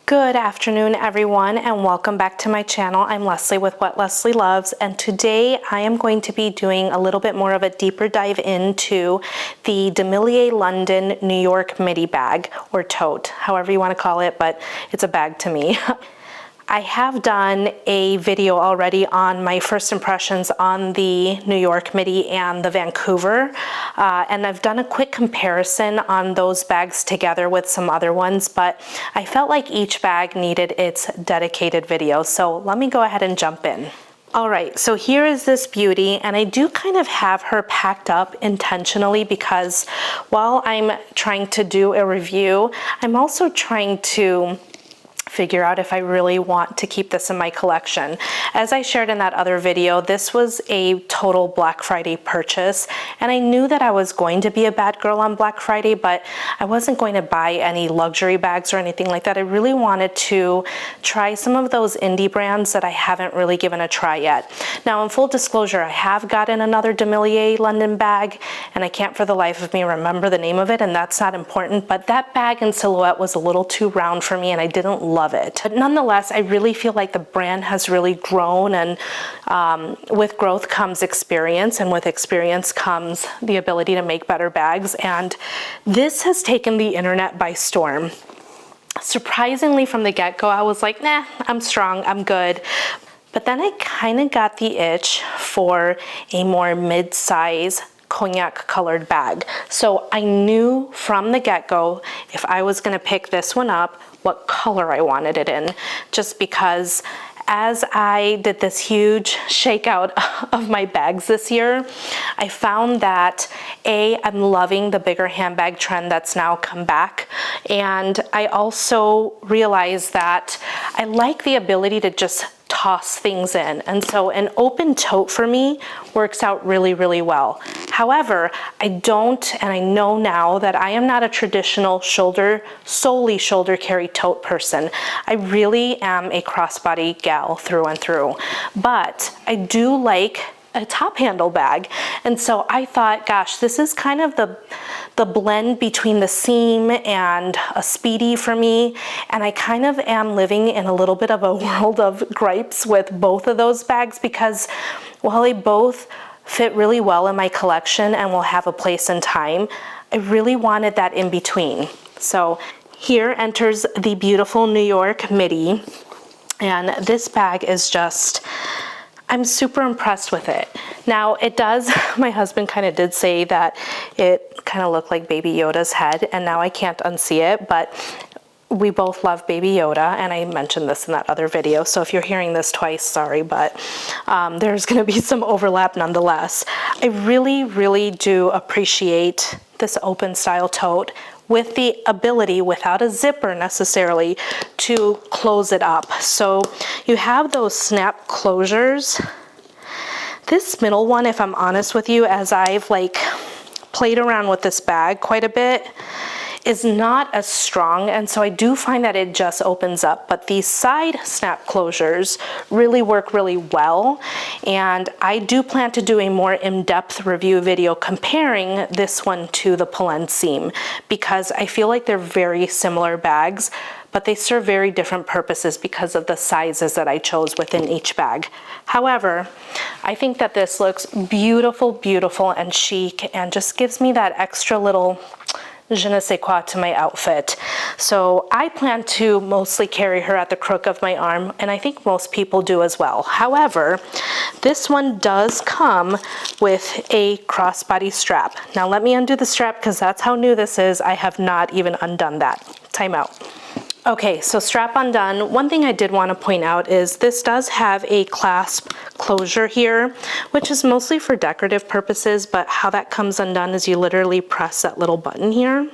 Good afternoon, everyone, and welcome back to my channel. I'm Leslye with What Leslye Loves, and today I am going to be doing a little bit more of a deeper dive into the DeMellier London New York Midi bag, or tote, however you want to call it, but it's a bag to me. I have done a video already on my first impressions on the New York Midi and the Vancouver, and I've done a quick comparison on those bags together with some other ones, but I felt like each bag needed its dedicated video, so let me go ahead and jump in. All right, so here is this beauty, and I do kind of have her packed up intentionally because while I'm trying to do a review, I'm also trying to figure out if I really want to keep this in my collection. As I shared in that other video, this was a total Black Friday purchase, and I knew that I was going to be a bad girl on Black Friday, but I wasn't going to buy any luxury bags or anything like that. I really wanted to try some of those indie brands that I haven't really given a try yet. Now, in full disclosure, I have gotten another DeMellier London bag, and I can't for the life of me remember the name of it, and that's not important, but that bag in silhouette was a little too round for me, and I didn't love it. But nonetheless, I really feel like the brand has really grown, and with growth comes experience, and with experience comes the ability to make better bags, and this has taken the internet by storm. Surprisingly, from the get-go, I was like, nah, I'm strong, I'm good. But then I kind of got the itch for a more mid-size cognac colored bag. So I knew from the get-go if I was going to pick this one up, what color I wanted it in, just because as I did this huge shakeout of my bags this year, I found that I'm loving the bigger handbag trend that's now come back, and I also realized that I like the ability to just toss things in, and so an open tote for me works out really, really well. However, I don't, and I know now that I am not a traditional solely shoulder carry tote person. I really am a crossbody gal through and through, but I do like a top handle bag, and so I thought, gosh, this is kind of the blend between the Cyme and a Speedy for me, and I kind of am living in a little bit of a world of gripes with both of those bags, because while they both fit really well in my collection and will have a place in time, I really wanted that in between. So here enters the beautiful New York Midi, and this bag is just, I'm super impressed with it. Now it does, my husband kind of did say that it kind of looked like Baby Yoda's head, and now I can't unsee it, but we both love Baby Yoda, and I mentioned this in that other video, so if you're hearing this twice, sorry, but there's gonna be some overlap nonetheless. I really, really do appreciate this open style tote with the ability, without a zipper necessarily, to close it up. So you have those snap closures. This middle one, if I'm honest with you, as I've played around with this bag quite a bit, is not as strong, and so I do find that it just opens up, but these side snap closures really work really well, and I do plan to do a more in-depth review video comparing this one to the Polene Cyme, because I feel like they're very similar bags, but they serve very different purposes because of the sizes that I chose within each bag. However, I think that this looks beautiful, beautiful and chic, and just gives me that extra little je ne sais quoi to my outfit. So I plan to mostly carry her at the crook of my arm, and I think most people do as well. However, this one does come with a crossbody strap. Now let me undo the strap because that's how new this is. I have not even undone that. Time out. Okay, so strap undone. One thing I did want to point out is this does have a clasp closure here, which is mostly for decorative purposes, but how that comes undone is you literally press that little button here,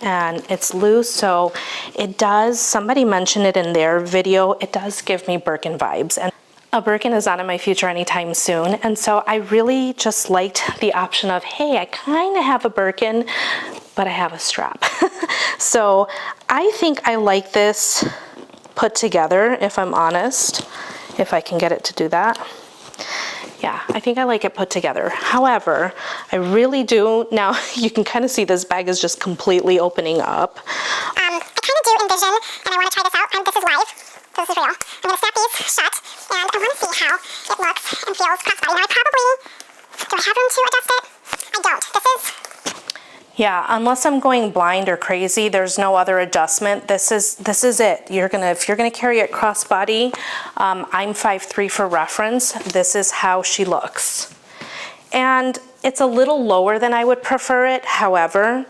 and it's loose, so it does, somebody mentioned it in their video, it does give me Birkin vibes, and a Birkin is not in my future anytime soon, and so I really just liked the option of, hey, I kind of have a Birkin, but I have a strap. So I think I like this put together, if I'm honest, if I can get it to do that. Yeah, I think I like it put together. However, I really do, now you can kind of see this bag is just completely opening up. I kind of do envision, and I want I have room to adjust it? I don't. This is... Yeah, unless I'm going blind or crazy, there's no other adjustment. This is it. If you're gonna carry it crossbody, I'm 5'3" for reference. This is how she looks. And it's a little lower than I would prefer it. However,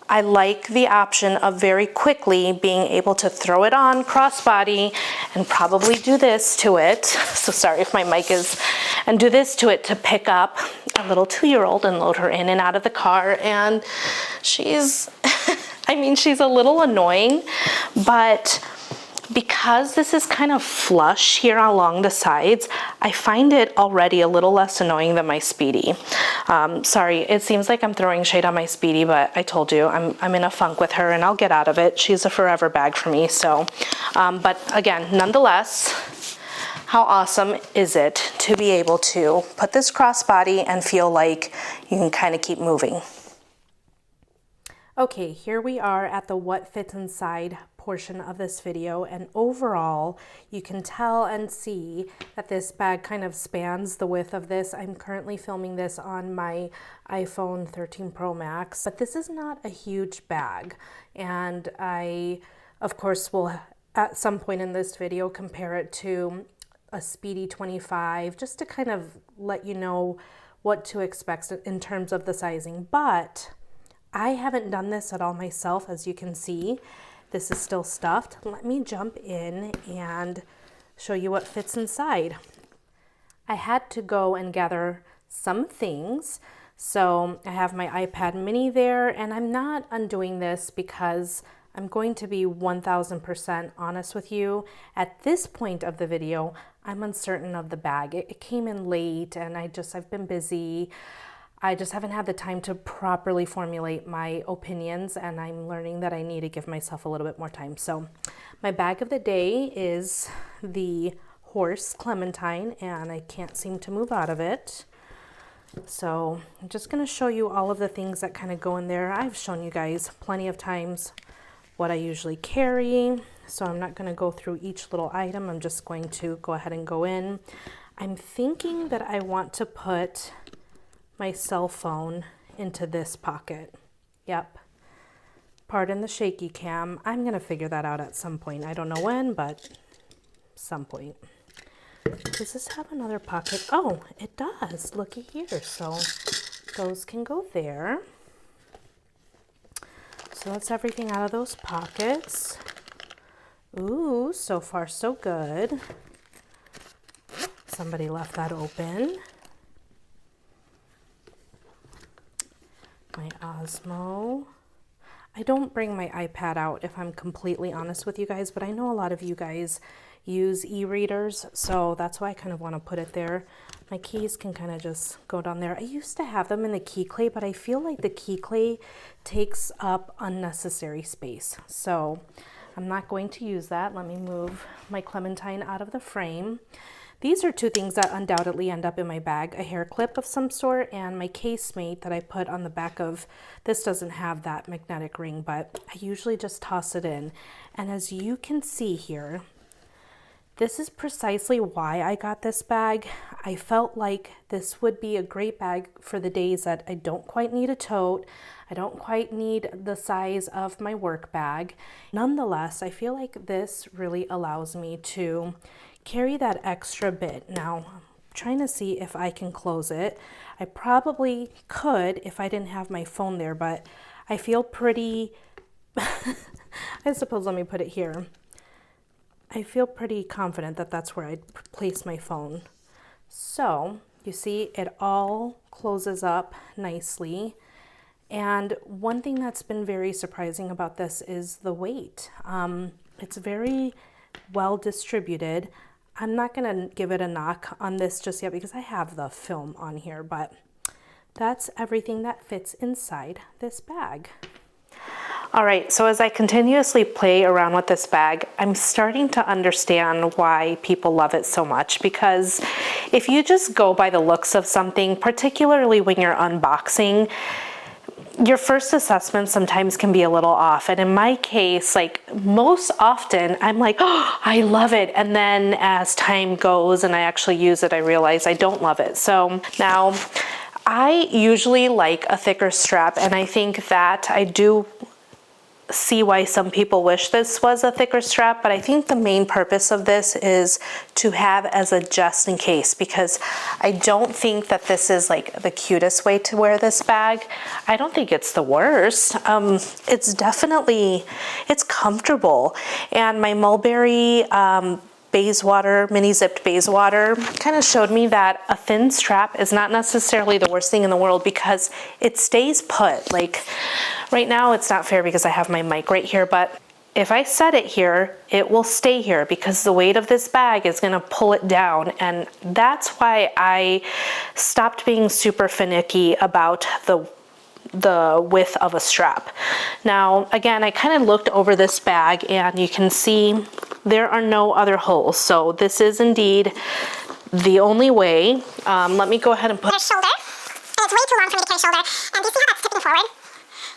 I like the option of very quickly being able to throw it on crossbody and probably do this to it. So sorry if my mic is, and do this to it to pick up a little 2-year-old and load her in and out of the car. And she's, I mean, she's a little annoying, but because this is kind of flush here along the sides, I find it already a little less annoying than my Speedy. Sorry, it seems like I'm throwing shade on my Speedy, but I told you I'm in a funk with her and I'll get out of it. She's a forever bag for me. So, but again, nonetheless, how awesome is it to be able to put this crossbody and feel like you can kind of keep moving? Okay, here we are at the what fits inside portion of this video, and overall you can tell and see that this bag kind of spans the width of this. I'm currently filming this on my iPhone 13 Pro Max, but this is not a huge bag, and I of course will at some point in this video compare it to a Speedy 25 just to kind of let you know what to expect in terms of the sizing. But I haven't done this at all myself. As you can see, this is still stuffed. Let me jump in and show you what fits inside. I had to go and gather some things. So I have my iPad mini there, and I'm not undoing this because I'm going to be 1000% honest with you. At this point of the video, I'm uncertain of the bag. It came in late and I've been busy. I just haven't had the time to properly formulate my opinions, and I'm learning that I need to give myself a little bit more time. So my bag of the day is the horse Clementine, and I can't seem to move out of it. So I'm just going to show you all of the things that kind of go in there. I've shown you guys plenty of times what I usually carry, so I'm not going to go through each little item. I'm just going to go ahead and go in. I'm thinking that I want to put my cell phone into this pocket. Yep. Pardon the shaky cam. I'm gonna figure that out at some point. I don't know when, but some point. Does this have another pocket? Oh, it does. Looky here. So those can go there. So that's everything out of those pockets. Ooh, so far so good. Somebody left that open. My Osmo. I don't bring my iPad out if I'm completely honest with you guys, but I know a lot of you guys use e-readers, so that's why I kind of want to put it there. My keys can kind of just go down there. I used to have them in the key clay, but I feel like the key clay takes up unnecessary space, so I'm not going to use that. Let me move my Clementine out of the frame. These are two things that undoubtedly end up in my bag, a hair clip of some sort and my casemate that I put on the back of, this doesn't have that magnetic ring, but I usually just toss it in. And as you can see here, this is precisely why I got this bag. I felt like this would be a great bag for the days that I don't quite need a tote. I don't quite need the size of my work bag. Nonetheless, I feel like this really allows me to carry that extra bit. Now, I'm trying to see if I can close it. I probably could if I didn't have my phone there, but I feel pretty, I suppose let me put it here. I feel pretty confident that that's where I'd place my phone. So, you see, it all closes up nicely. And one thing that's been very surprising about this is the weight. It's very well distributed. I'm not gonna give it a knock on this just yet because I have the film on here, but that's everything that fits inside this bag. All right, so as I continuously play around with this bag, I'm starting to understand why people love it so much, because if you just go by the looks of something, particularly when you're unboxing, your first assessment sometimes can be a little off. And in my case, like most often, I'm like, oh, I love it. And then as time goes and I actually use it, I realize I don't love it. So now I usually like a thicker strap, and I think that I do see why some people wish this was a thicker strap, but I think the main purpose of this is to have as a just in case, because I don't think that this is like the cutest way to wear this bag. I don't think it's the worst. It's definitely, it's comfortable. And my Mulberry Bayswater, mini zipped Bayswater kind of showed me that a thin strap is not necessarily the worst thing in the world because it stays put. Like right now it's not fair because I have my mic right here, but if I set it here, it will stay here because the weight of this bag is gonna pull it down. And that's why I stopped being super finicky about the width of a strap. Now, again, I kind of looked over this bag and you can see there are no other holes. So this is indeed the only way. Let me go ahead and put There's shoulder, and it's way too long for me to carry shoulder. And do you see how that's tipping forward?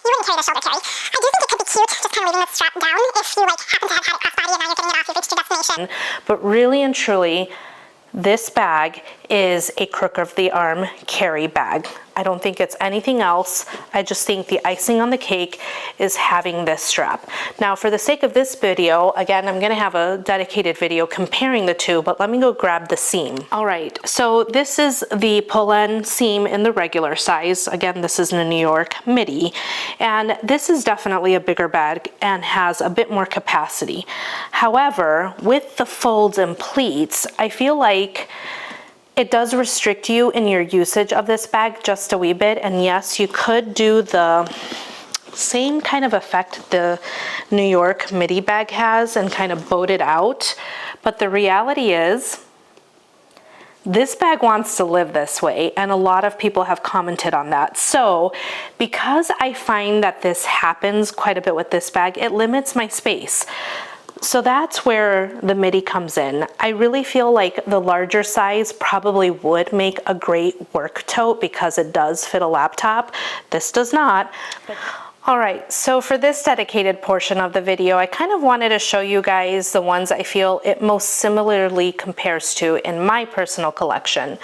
You wouldn't carry the shoulder, Carrie. I do think it could be cute, just kind of leaving the strap down if you like happen to have had it crossbody and now you're getting it off, you've reached your destination. But really and truly, this bag is a crook of the arm carry bag. I don't think it's anything else. I just think the icing on the cake is having this strap. Now, for the sake of this video, again, I'm gonna have a dedicated video comparing the two, but let me go grab the seam. All right, so this is the Polene Cyme in the regular size. Again, this is in a New York Midi. And this is definitely a bigger bag and has a bit more capacity. However, with the folds and pleats, I feel like it does restrict you in your usage of this bag just a wee bit. And yes, you could do the same kind of effect the New York Midi bag has and kind of boat it out. But the reality is, this bag wants to live this way, and a lot of people have commented on that. So because I find that this happens quite a bit with this bag, it limits my space. So that's where the Midi comes in. I really feel like the larger size probably would make a great work tote because it does fit a laptop. This does not. All right, so for this dedicated portion of the video, I kind of wanted to show you guys the ones I feel it most similarly compares to in my personal collection.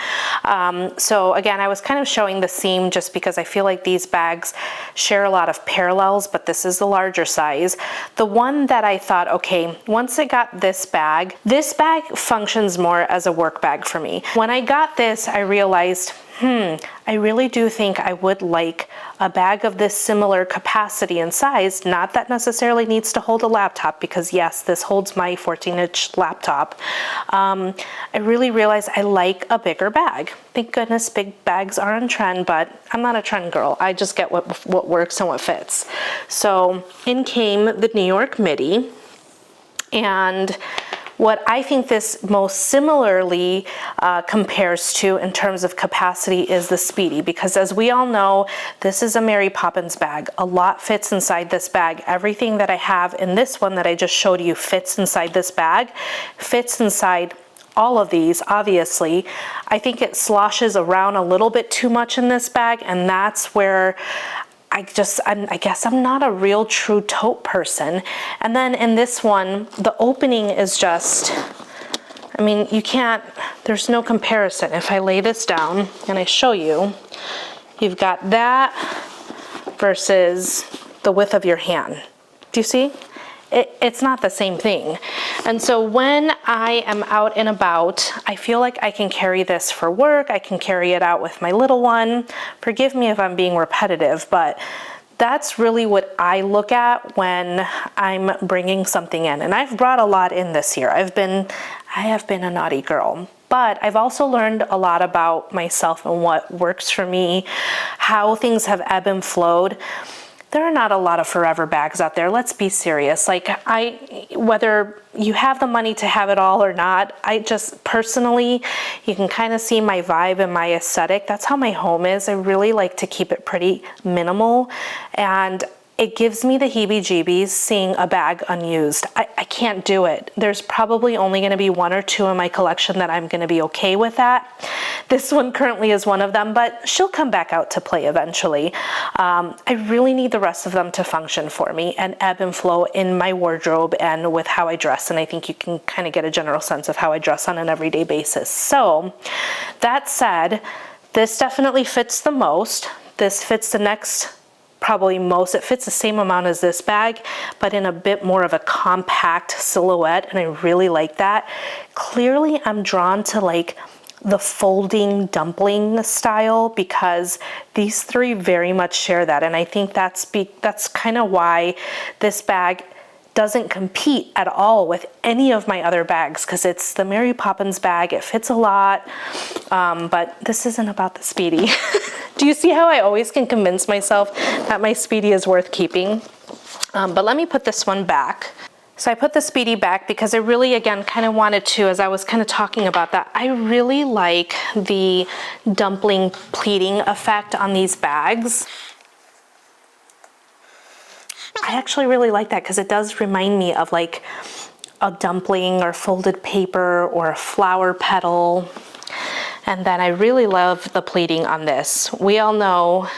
So again, I was kind of showing the seam just because I feel like these bags share a lot of parallels, but this is the larger size. The one that I thought, okay, once I got this bag functions more as a work bag for me. When I got this, I realized, I really do think I would like a bag of this similar capacity and size, not that necessarily needs to hold a laptop, because yes, this holds my 14-inch laptop. I really realized I like a bigger bag. Thank goodness big bags are on trend, but I'm not a trend girl. I just get what works and what fits. So in came the New York Midi, and what I think this most similarly compares to in terms of capacity is the Speedy, because as we all know, this is a Mary Poppins bag. A lot fits inside this bag. Everything that I have in this one that I just showed you fits inside this bag, fits inside all of these, obviously. I think it sloshes around a little bit too much in this bag, and that's where I guess I'm not a real true tote person. And then in this one, the opening is just, I mean, you can't, there's no comparison. If I lay this down and I show you, you've got that versus the width of your hand. Do you see? It's not the same thing. And so when I am out and about, I feel like I can carry this for work. I can carry it out with my little one. Forgive me if I'm being repetitive, but that's really what I look at when I'm bringing something in. And I've brought a lot in this year. I have been a naughty girl. But I've also learned a lot about myself and what works for me, how things have ebbed and flowed. There are not a lot of forever bags out there. Let's be serious. Like whether you have the money to have it all or not, I just personally, you can kind of see my vibe and my aesthetic. That's how my home is. I really like to keep it pretty minimal, and it gives me the heebie-jeebies seeing a bag unused. I can't do it. There's probably only gonna be one or two in my collection that I'm gonna be okay with that. This one currently is one of them, but she'll come back out to play eventually. I really need the rest of them to function for me and ebb and flow in my wardrobe and with how I dress. And I think you can kind of get a general sense of how I dress on an everyday basis. So that said, This definitely fits the most. This fits the next probably most. It fits the same amount as this bag, but in a bit more of a compact silhouette, and I really like that. Clearly I'm drawn to like the folding dumpling style because these three very much share that, and I think that's kind of why this bag doesn't compete at all with any of my other bags, because it's the Mary Poppins bag. It fits a lot, but this isn't about the Speedy. Do you see how I always can convince myself that my Speedy is worth keeping? But let me put this one back. So I put the Speedy back because I really, again, kind of wanted to, as I was kind of talking about that, I really like the dumpling pleating effect on these bags. I actually really like that because it does remind me of like a dumpling or folded paper or a flower petal. And then I really love the pleating on this. We all know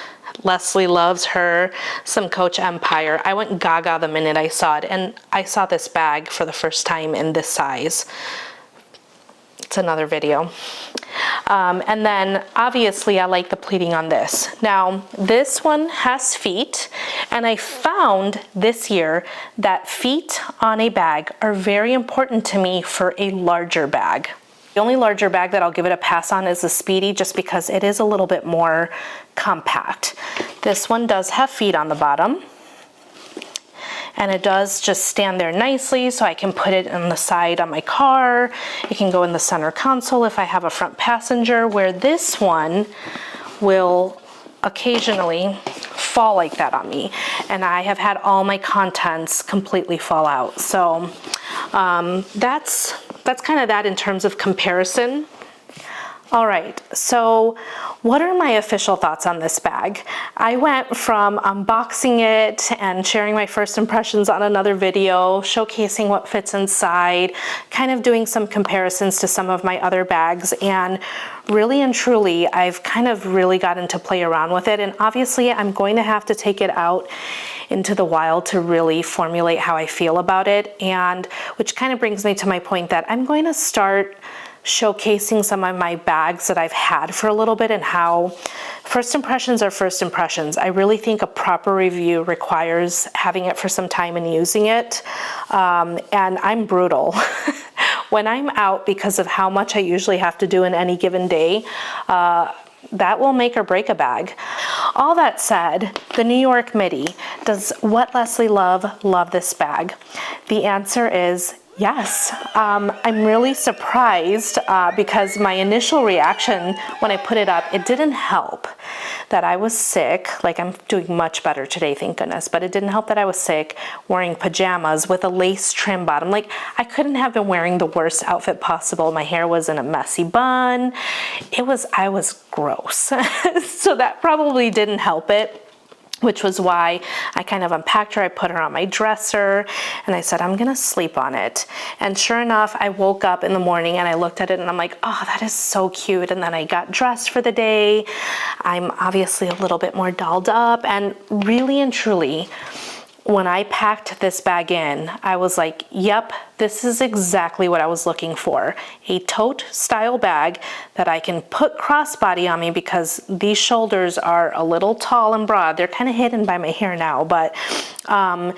Leslye loves her some Coach Empire. I went gaga the minute I saw it, and I saw this bag for the first time in this size. It's another video. And then obviously I like the pleating on this. Now this one has feet, and I found this year that feet on a bag are very important to me for a larger bag. The only larger bag that I'll give it a pass on is the Speedy, just because it is a little bit more compact. This one does have feet on the bottom, and it does just stand there nicely, so I can put it on the side on my car. It can go in the center console if I have a front passenger, where this one will occasionally fall like that on me, and I have had all my contents completely fall out. So that's kind of that in terms of comparison. All right, so what are my official thoughts on this bag? I went from unboxing it and sharing my first impressions on another video, showcasing what fits inside, kind of doing some comparisons to some of my other bags, and really and truly, I've kind of really gotten to play around with it, and obviously I'm going to have to take it out into the wild to really formulate how I feel about it, and which kind of brings me to my point that I'm going to start showcasing some of my bags that I've had for a little bit, and how first impressions are first impressions. I really think a proper review requires having it for some time and using it, and I'm brutal. When I'm out, because of how much I usually have to do in any given day, that will make or break a bag. All that said, the New York Midi, does What Leslye love this bag? The answer is yes. I'm really surprised because my initial reaction when I put it up, it didn't help that I was sick. Like, I'm doing much better today, thank goodness, but it didn't help that I was sick, wearing pajamas with a lace trim bottom. Like, I couldn't have been wearing the worst outfit possible. My hair was in a messy bun. I was gross. So that probably didn't help it, which was why I kind of unpacked her. I put her on my dresser and I said, I'm gonna sleep on it. And sure enough, I woke up in the morning and I looked at it and I'm like, oh, that is so cute. And then I got dressed for the day. I'm obviously a little bit more dolled up, and really and truly, when I packed this bag in, I was like, yep, this is exactly what I was looking for. A tote style bag that I can put crossbody on me, because these shoulders are a little tall and broad. They're kind of hidden by my hair now, but I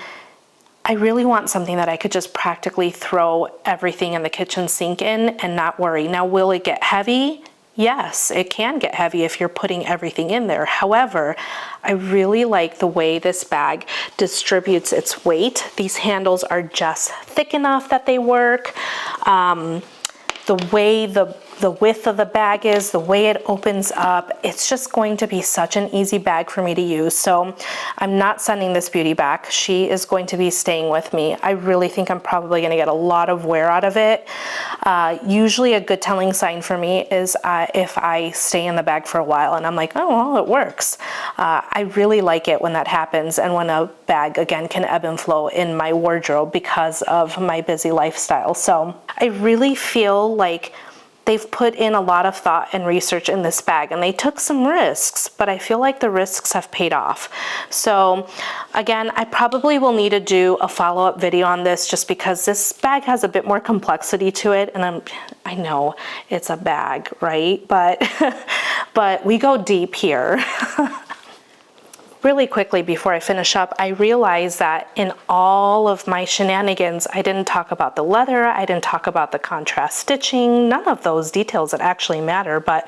really want something that I could just practically throw everything in the kitchen sink in and not worry. Now, will it get heavy? Yes, it can get heavy if you're putting everything in there. However, I really like the way this bag distributes its weight. These handles are just thick enough that they work. The way the width of the bag is, the way it opens up, it's just going to be such an easy bag for me to use. So I'm not sending this beauty back. She is going to be staying with me. I really think I'm probably going to get a lot of wear out of it. Usually a good telling sign for me is if I stay in the bag for a while and I'm like, oh, well, it works. I really like it when that happens, and when a bag, again, can ebb and flow in my wardrobe because of my busy lifestyle. So I really feel like they've put in a lot of thought and research in this bag, and they took some risks, but I feel like the risks have paid off. So again, I probably will need to do a follow-up video on this, just because this bag has a bit more complexity to it, and I know it's a bag, right? But but we go deep here. Really quickly before I finish up, I realized that in all of my shenanigans, I didn't talk about the leather, I didn't talk about the contrast stitching, none of those details that actually matter, but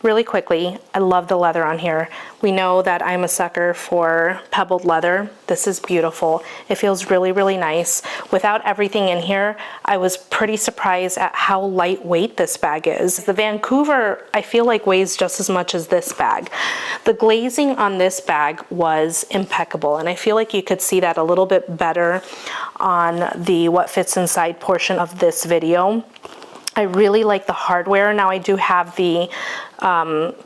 really quickly, I love the leather on here. We know that I'm a sucker for pebbled leather. This is beautiful. It feels really, really nice. Without everything in here, I was pretty surprised at how lightweight this bag is. The Vancouver, I feel like weighs just as much as this bag. The glazing on this bag was impeccable, and I feel like you could see that a little bit better on the what fits inside portion of this video. I really like the hardware. Now I do have the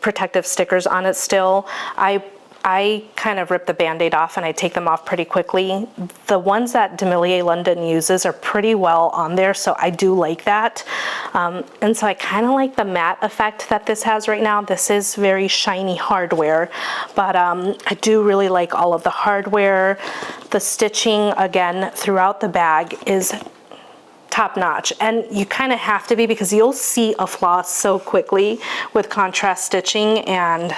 protective stickers on it still. I kind of rip the band-aid off and I take them off pretty quickly. The ones that DeMellier London uses are pretty well on there, so I do like that. And so I kind of like the matte effect that this has right now. This is very shiny hardware, but I do really like all of the hardware. The stitching, again, throughout the bag is top notch, and you kind of have to be, because you'll see a flaw so quickly with contrast stitching, and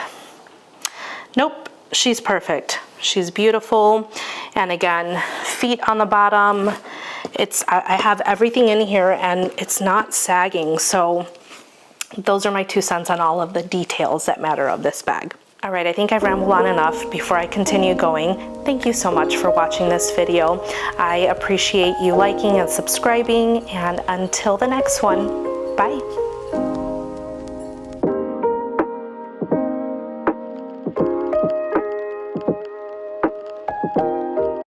nope, she's perfect. She's beautiful. And again, feet on the bottom, I have everything in here and it's not sagging, so those are my 2 cents on all of the details that matter of this bag. All right, I think I've rambled on enough. Before I continue going, thank you so much for watching this video. I appreciate you liking and subscribing, and until the next one, bye.